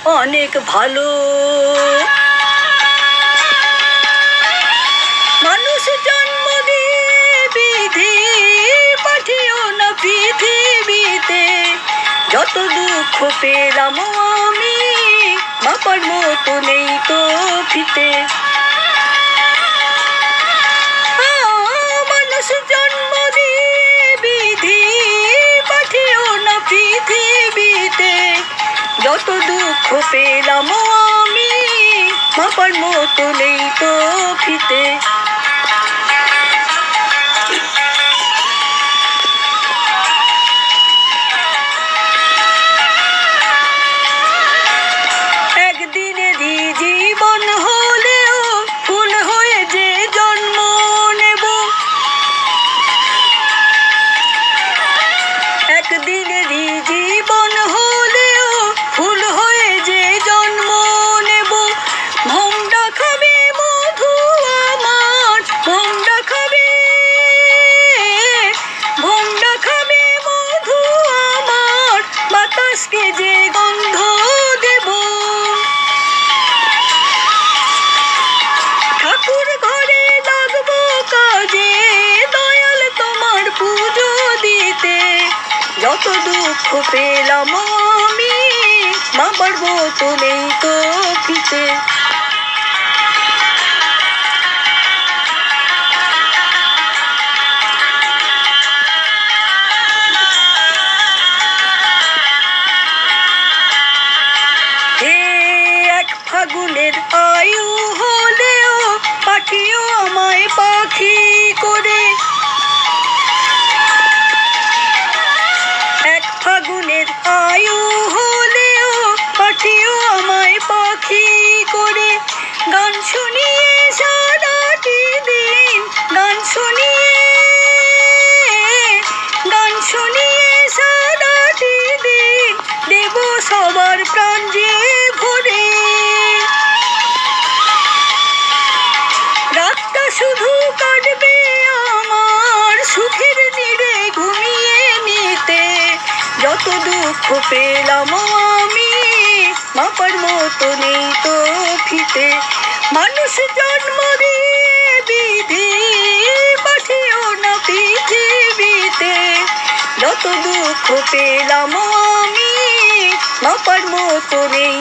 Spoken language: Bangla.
অনেক ভালো। মানুষ জন্ম দিয়ে বিধি পাঠিও না পৃথিবীতে। যত দুঃখ পেলাম আমি মাপার মতো নেই তো ফিতে। মানুষ জন্ম দিয়ে বিধি পাঠিও না পৃথিবীতে। যত দুঃখ পেলাম আমি মাপার মতো নেই তো ফিতে। একদিনেরই জীবন হলেও ফুল হয়ে যে জন্ম নেব। একদিনেরই জীবন হলেও ফুল হয়ে যে জন্ম নেব। ভোমরা খাবে মধু আমার, ভোমরা খাবে, ভোমরা খাবে মধু আমার, বাতাসকে যে গন্ধ দেব। ঠাকুর ঘরে লাগবো কাজে দয়াল তোমার পুজো দিতে। যত দুঃখ পেলাম আমি মাপার মতো নেই তো ফিতে। এক ফাগুনের আয়ু হলেও পাখিও আমায় পাখি করে। এক ফাগুনের আয়ু হলেও পাখিও আমায় পাখি করে। গান শুনিয়ে সারাটি দিন, গান শুনিয়ে, গান শুনিয়ে সারাটি দিন দেব সবার প্রাণ যে ভরে। রাতটা শুধু কাটবে আমার সুখের নীড়ে ঘুমিয়ে নিতে। যত দুঃখ পেলাম আমি মাপার মতো নেই তো ফিতে। মানুষ জন্ম দিয়ে বিধি পাঠিও না পৃথিবীতে। যত দুঃখ পেলাম আমি মাপার মতো নেই